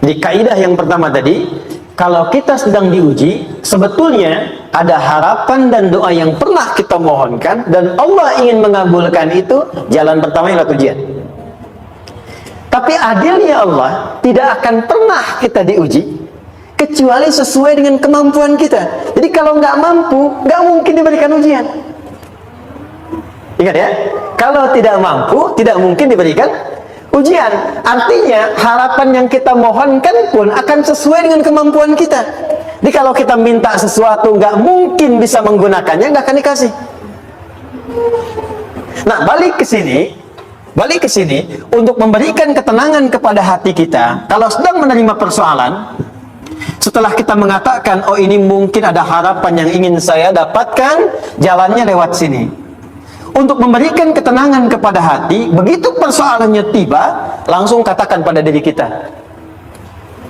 Di kaidah yang pertama tadi, kalau kita sedang diuji, sebetulnya ada harapan dan doa yang pernah kita mohonkan, dan Allah ingin mengabulkan itu, jalan pertama ialah ujian. Tapi adilnya Allah, tidak akan pernah kita diuji, kecuali sesuai dengan kemampuan kita. Jadi kalau nggak mampu, nggak mungkin diberikan ujian. Ingat ya, kalau tidak mampu, tidak mungkin diberikan ujian. Artinya harapan yang kita mohonkan pun akan sesuai dengan kemampuan kita. Jadi kalau kita minta sesuatu nggak mungkin bisa menggunakannya, nggak akan dikasih. Nah, balik ke sini untuk memberikan ketenangan kepada hati kita. Kalau sedang menerima persoalan, setelah kita mengatakan, oh ini mungkin ada harapan yang ingin saya dapatkan, jalannya lewat sini. Untuk memberikan ketenangan kepada hati, begitu persoalannya tiba, langsung katakan pada diri kita,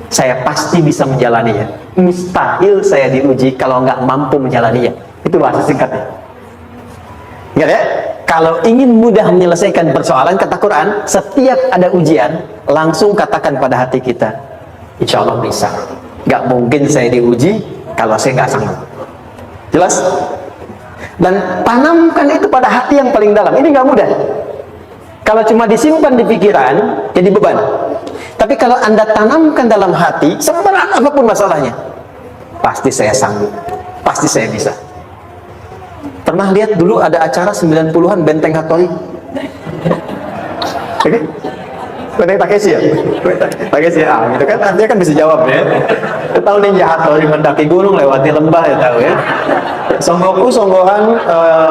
saya pasti bisa menjalaninya. Mustahil saya diuji kalau nggak mampu menjalaninya. Itu bahasa singkatnya. Ingat ya, kalau ingin mudah menyelesaikan persoalan, kata Quran, setiap ada ujian, langsung katakan pada hati kita, insya Allah bisa. Nggak mungkin saya diuji kalau saya nggak sanggup. Jelas? Dan tanamkan itu pada hati yang paling dalam. Ini nggak mudah. Kalau cuma disimpan di pikiran, jadi beban. Tapi kalau Anda tanamkan dalam hati, seberat apapun masalahnya, pasti saya sanggup, pasti saya bisa. Pernah lihat dulu ada acara 90-an Benteng Hattori? Oke? Benteng Takeshi ya? Takeshi ya, itu kan artinya kan bisa jawab ya. Tahu Ninja Hattori mendaki gunung lewati lembah ya, tahu ya. Songgoku, Songgohan,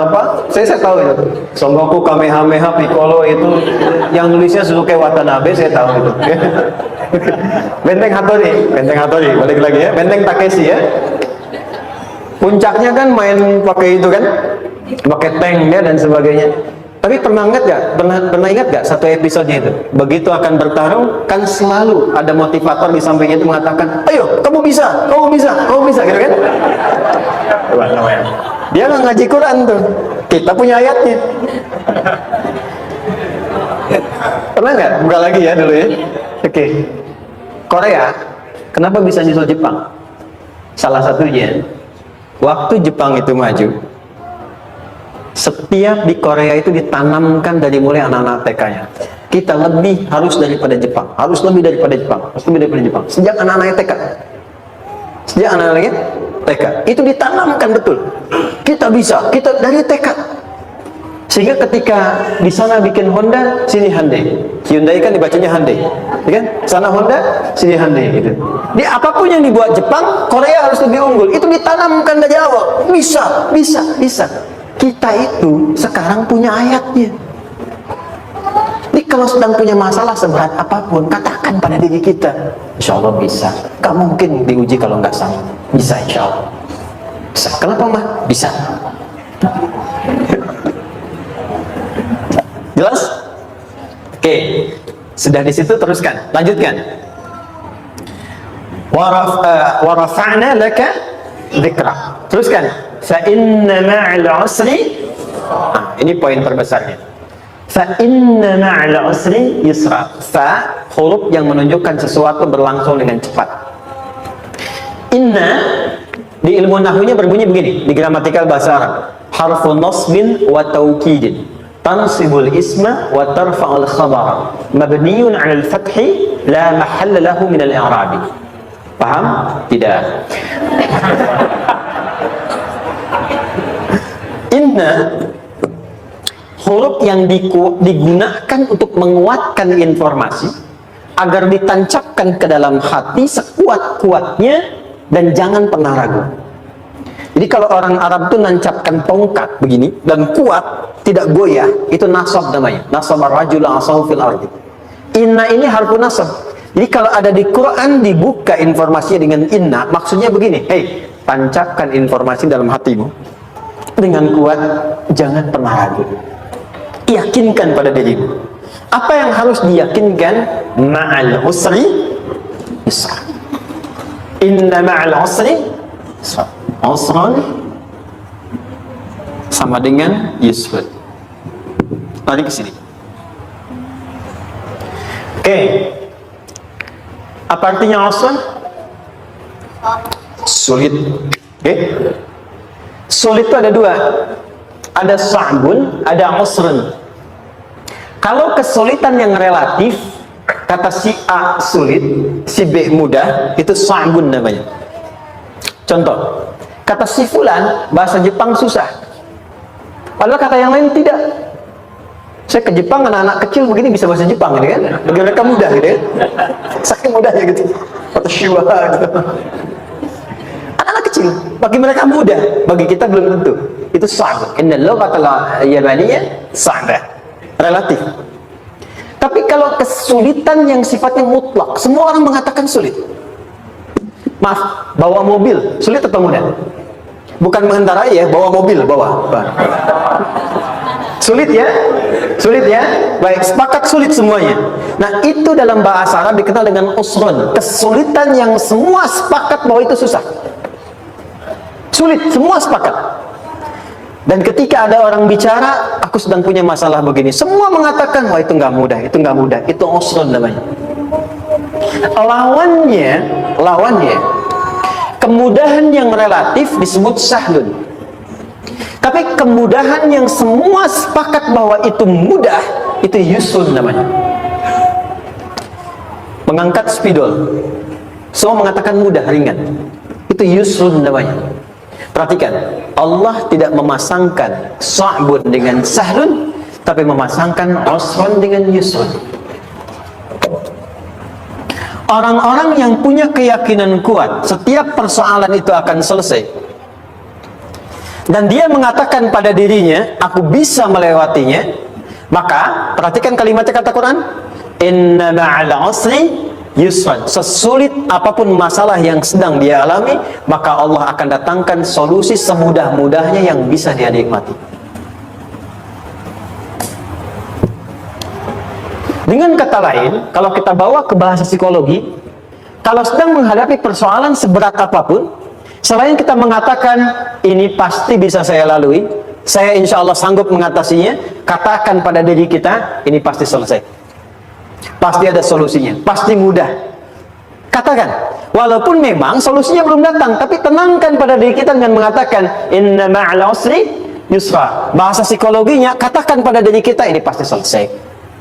apa? Saya tahu itu. Songgoku, Kamehameha, Piccolo itu yang nulisnya Suzuki Watanabe, saya tahu itu. Benteng Hattori, balik lagi ya. Benteng Takeshi ya. Puncaknya kan main pakai itu kan, pakai tanknya dan sebagainya. Tapi pernah ingat gak? Pernah ingat gak satu episodenya itu? Begitu akan bertarung, kan selalu ada motivator di sampingnya itu mengatakan, ayo, kamu bisa, gitu kan? Dia nggak ngaji Quran tuh, kita punya ayatnya. Pernah nggak? Buka lagi ya dulu ya. Oke. Korea, kenapa bisa nyusul Jepang? Salah satunya, waktu Jepang itu maju, setiap di Korea itu ditanamkan dari mulai anak-anak TK-nya. Kita harus lebih daripada Jepang, harus lebih daripada Jepang. Sejak anak-anak TK. TK itu ditanamkan betul. Kita bisa, kita dari TK. Sehingga ketika di sana bikin Honda, sini Hyundai. Hyundai kan dibacanya Hyundai, ya kan? Sana Honda, sini Hyundai gitu. Di apapun yang dibuat Jepang, Korea harus lebih unggul. Itu ditanamkan dari awal. Bisa. Kita itu sekarang punya ayatnya. Jadi kalau sedang punya masalah seberat apapun, katakan pada diri kita, insya Allah bisa. Gak mungkin diuji kalau nggak sanggup. Bisa insya Allah. Bisa. Kenapa mah? Bisa. Jelas? Oke. Sudah di situ, teruskan. Lanjutkan. Warafa'na laka dzikra. Teruskan. Fa inna ma'al usri. Ini poin terbesarnya. Fa inna ma'al usri yusra. Fa huruf yang menunjukkan sesuatu berlangsung dengan cepat. Inna di ilmu nahwunya berbunyi begini, di gramatikal bahasa Arab. Harfu nasbin wa taukidin. Tansibul isma wa tarfa'ul khabara. Mabniyun 'alal fathi la mahalla lahu min al-i'rabi. Paham? Tidak. Inna huruf yang digunakan untuk menguatkan informasi agar ditancapkan ke dalam hati sekuat-kuatnya dan jangan pernah ragu. Jadi kalau orang Arab itu nancapkan tongkat begini dan kuat, tidak goyah, itu nasab namanya. Nasab ar-rajul asahu fil ardi. Inna ini harfu nasab. Jadi kalau ada di Quran dibuka informasinya dengan inna, maksudnya begini, hei, tancapkan informasi dalam hatimu dengan kuat, jangan pernah ragu. Yakinkan pada dirimu. Apa yang harus diyakinkan? Ma'al usri yusra. Inna ma'al usri yusra. Usran sama dengan yusra. Lari ke sini. Oke. Apa artinya usran? Sulit. Oke. Sulit itu ada dua. Ada sa'bun, ada usrun. Kalau kesulitan yang relatif, kata si A sulit, si B mudah, itu sa'bun namanya. Contoh, kata si fulan, bahasa Jepang susah. Padahal kata yang lain tidak. Saya ke Jepang, anak-anak kecil begini bisa bahasa Jepang, gitu kan? Bagi mereka mudah, gitu kan? Saking mudahnya gitu. Atau shiwa, gitu. Anak-anak kecil, bagi mereka mudah, bagi kita belum tentu. Itu sa'bun. Inna lughatal yabaniyah sa'bah. Relatif. Tapi kalau kesulitan yang sifatnya mutlak, semua orang mengatakan sulit. Maaf, bawa mobil sulit atau mudah? Bukan mengendarai ya, bawa mobil, bawa. Sulit ya? Sulit ya? Baik, sepakat sulit semuanya. Nah, itu dalam bahasa Arab dikenal dengan usrun. Kesulitan yang semua sepakat bahwa itu susah. Sulit, semua sepakat. Dan ketika ada orang bicara, aku sedang punya masalah begini, semua mengatakan, wah itu nggak mudah, itu nggak mudah, itu usrun namanya. Lawannya, kemudahan yang relatif disebut sahlun. Tapi kemudahan yang semua sepakat bahwa itu mudah, itu yusrun namanya. Mengangkat spidol, semua mengatakan mudah, ringan, itu yusrun namanya. Perhatikan, Allah tidak memasangkan sa'bun dengan sahlun, tapi memasangkan usrun dengan yusrun. Orang-orang yang punya keyakinan kuat, setiap persoalan itu akan selesai. Dan dia mengatakan pada dirinya, aku bisa melewatinya. Maka, perhatikan kalimatnya kata Quran, inna ma'al usri yusran. Sesulit apapun masalah yang sedang dia alami, maka Allah akan datangkan solusi semudah-mudahnya yang bisa dia nikmati. Dengan kata lain, kalau kita bawa ke bahasa psikologi, kalau sedang menghadapi persoalan seberat apapun, selain kita mengatakan ini pasti bisa saya lalui, saya insya Allah sanggup mengatasinya, katakan pada diri kita ini pasti selesai. Pasti ada solusinya, pasti mudah. Katakan, walaupun memang solusinya belum datang, tapi tenangkan pada diri kita dengan mengatakan inna ma'al usri yusra. Bahasa psikologinya, katakan pada diri kita ini pasti selesai.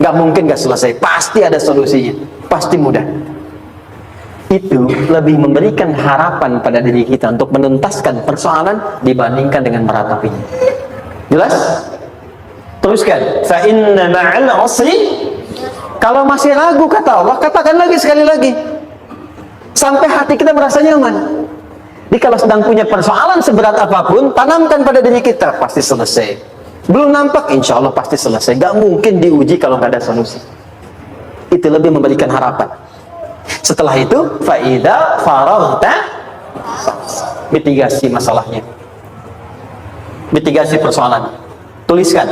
Gak mungkin gak selesai, pasti ada solusinya, pasti mudah. Itu lebih memberikan harapan pada diri kita untuk menuntaskan persoalan dibandingkan dengan meratapinya. Jelas? Teruskan, fa inna ma'al usri. Kalau masih ragu kata Allah, katakan lagi sekali lagi sampai hati kita merasa nyaman. Jadi kalau sedang punya persoalan seberat apapun, tanamkan pada diri kita pasti selesai. Belum nampak, insya Allah pasti selesai. Gak mungkin diuji kalau gak ada solusi. Itu lebih memberikan harapan. Setelah itu, faida faraghta, mitigasi masalahnya. mitigasi persoalan. Tuliskan,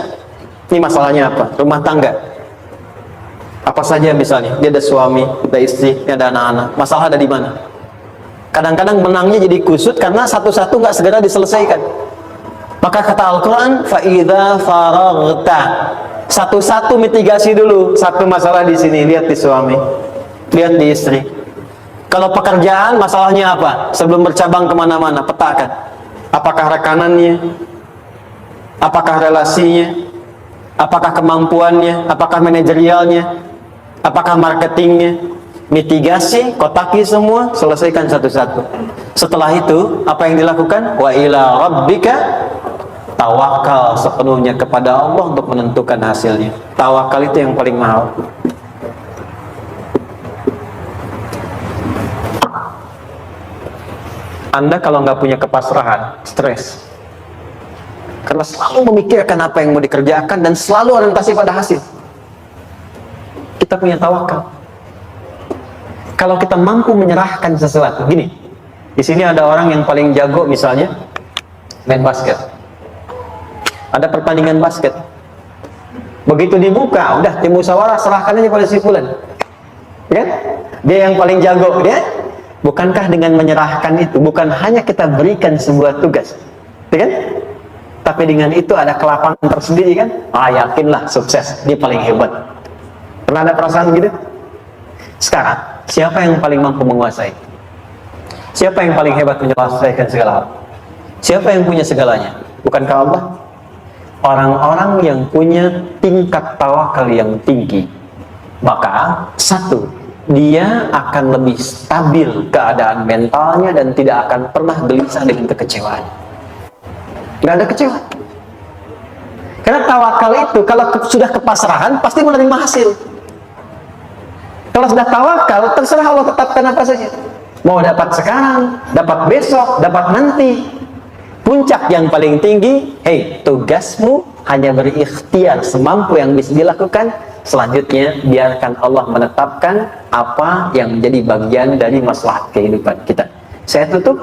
ini masalahnya apa, rumah tangga apa saja, misalnya dia ada suami, ada istri, ada anak-anak, masalah ada di mana. Kadang-kadang menangnya jadi kusut karena satu-satu nggak segera diselesaikan. Maka kata Al-Quran, فَإِذَا فَرَغْتَ, satu-satu mitigasi dulu. Satu masalah di sini, lihat di suami, lihat di istri. Kalau pekerjaan, masalahnya apa? Sebelum bercabang kemana-mana, petakan. Apakah rekanannya? Apakah relasinya? Apakah kemampuannya? Apakah manajerialnya? Apakah marketingnya? Mitigasi, kotaki semua, selesaikan satu-satu. Setelah itu, apa yang dilakukan? Wa ila rabbika, tawakal sepenuhnya kepada Allah untuk menentukan hasilnya. Tawakal itu yang paling mahal. Anda kalau nggak punya kepasrahan, stres. Karena selalu memikirkan apa yang mau dikerjakan dan selalu orientasi pada hasil. Kita punya tawakal. Kalau kita mampu menyerahkan sesuatu, gini. Di sini ada orang yang paling jago misalnya main basket. Ada pertandingan basket. Begitu dibuka, udah tim musyawarah serahkan aja pada si fulan. Kan? Dia yang paling jago, dia. Bukankah dengan menyerahkan itu bukan hanya kita berikan sebuah tugas, kan? Tapi dengan itu ada kelapangan tersendiri, kan? Yakinlah sukses, dia paling hebat. Pernah ada perasaan gitu? Sekarang, siapa yang paling mampu menguasai? Siapa yang paling hebat menyelesaikan segala hal? Siapa yang punya segalanya? Bukankah Allah? Orang-orang yang punya tingkat tawakal yang tinggi, maka satu, dia akan lebih stabil keadaan mentalnya dan tidak akan pernah gelisah dengan kekecewaan. Nggak ada kecewa. Karena tawakal itu kalau sudah kepasrahan pasti menerima hasil. Kalau sudah tawakal, terserah Allah tetapkan apa saja. Mau dapat sekarang, dapat besok, dapat nanti. Puncak yang paling tinggi, tugasmu hanya berikhtiar semampu yang bisa dilakukan. Selanjutnya, biarkan Allah menetapkan apa yang menjadi bagian dari maslahat kehidupan kita. Saya tutup.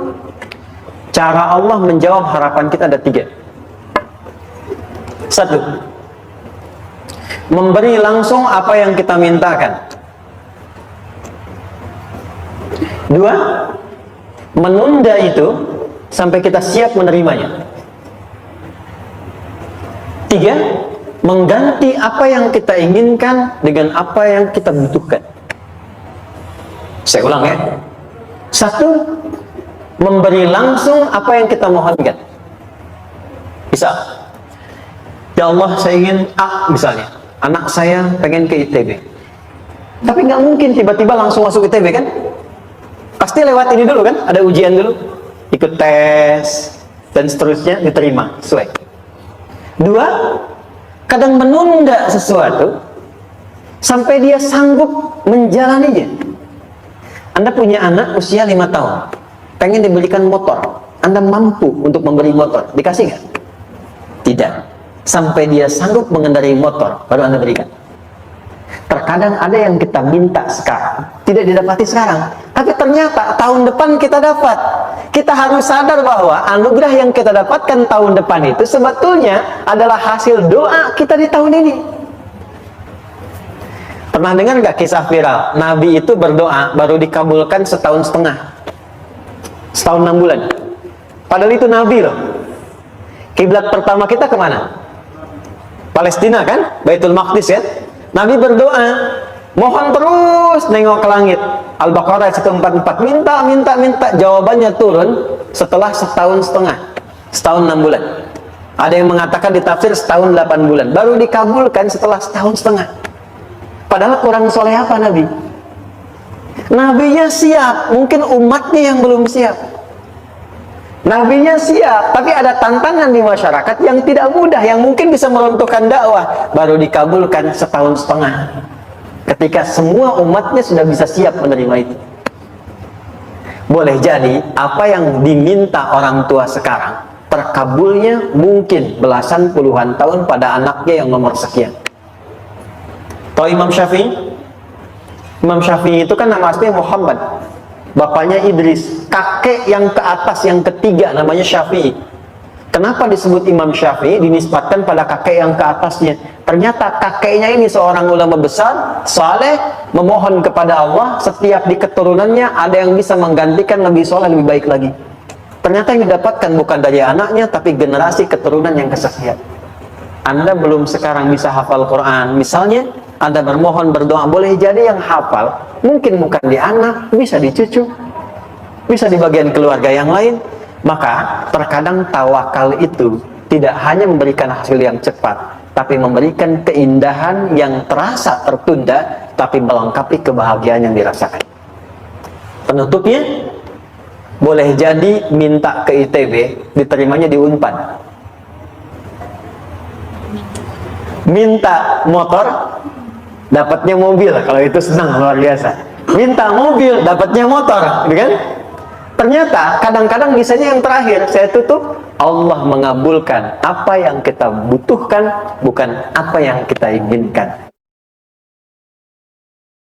Cara Allah menjawab harapan kita ada 3. 1, memberi langsung apa yang kita mintakan. 2, menunda itu sampai kita siap menerimanya. 3, mengganti apa yang kita inginkan dengan apa yang kita butuhkan. Saya ulang ya. 1, memberi langsung apa yang kita mohonkan. Bisa, ya Allah saya ingin A misalnya, anak saya pengen ke ITB, tapi nggak mungkin tiba-tiba langsung masuk ITB, kan? Pasti lewat ini dulu, kan? Ada ujian dulu, ikut tes dan seterusnya, diterima sesuai. 2, kadang menunda sesuatu sampai dia sanggup menjalaninya. Anda punya anak usia 5 tahun, pengen dibelikan motor, Anda mampu untuk membeli motor, dikasih nggak? Tidak. Sampai dia sanggup mengendarai motor, baru Anda berikan. Terkadang ada yang kita minta sekarang, tidak didapati sekarang, tapi ternyata tahun depan kita dapat. Kita harus sadar bahwa anugerah yang kita dapatkan tahun depan itu sebetulnya adalah hasil doa kita di tahun ini. Pernah dengar nggak kisah viral? Nabi itu berdoa baru dikabulkan setahun setengah. Setahun 6 bulan. Padahal itu Nabi loh. Kiblat pertama kita kemana? Palestina, kan? Baitul Maqdis, kan? Nabi berdoa, mohon terus nengok ke langit. Al-Baqarah 144, minta, jawabannya turun setelah setahun setengah. Setahun 6 bulan. Ada yang mengatakan di tafsir setahun 8 bulan. Baru dikabulkan setelah setahun setengah. Padahal kurang soleh apa Nabi? Nabinya siap, mungkin umatnya yang belum siap. Nabinya siap, tapi ada tantangan di masyarakat yang tidak mudah, yang mungkin bisa meruntuhkan dakwah. Baru dikabulkan setahun setengah, ketika semua umatnya sudah bisa siap menerima itu. Boleh jadi apa yang diminta orang tua sekarang, terkabulnya mungkin belasan puluhan tahun pada anaknya yang nomor sekian. Tahu Imam Syafi'i? Imam Syafi'i itu kan nama aslinya Muhammad, bapaknya Idris, kakek yang ke atas yang ketiga namanya Syafi'i. Kenapa disebut Imam Syafi'i dinisbatkan pada kakek yang ke atasnya? Ternyata kakeknya ini seorang ulama besar, saleh, memohon kepada Allah, setiap di keturunannya ada yang bisa menggantikan lebih soleh, lebih baik lagi. Ternyata yang didapatkan bukan dari anaknya, tapi generasi keturunan yang kesekian. Anda belum sekarang bisa hafal Quran, misalnya Anda bermohon, berdoa, boleh jadi yang hafal mungkin bukan di anak, bisa di cucu, bisa di bagian keluarga yang lain. Maka terkadang tawakal itu tidak hanya memberikan hasil yang cepat, tapi memberikan keindahan yang terasa tertunda, tapi melengkapi kebahagiaan yang dirasakan. Penutupnya, boleh jadi minta ke ITB, diterimanya di Unpad. Minta motor, dapatnya mobil. Kalau itu senang, luar biasa. Minta mobil, dapatnya motor, gitu kan? Ternyata kadang-kadang misalnya yang terakhir, saya tutup, Allah mengabulkan apa yang kita butuhkan, bukan apa yang kita inginkan.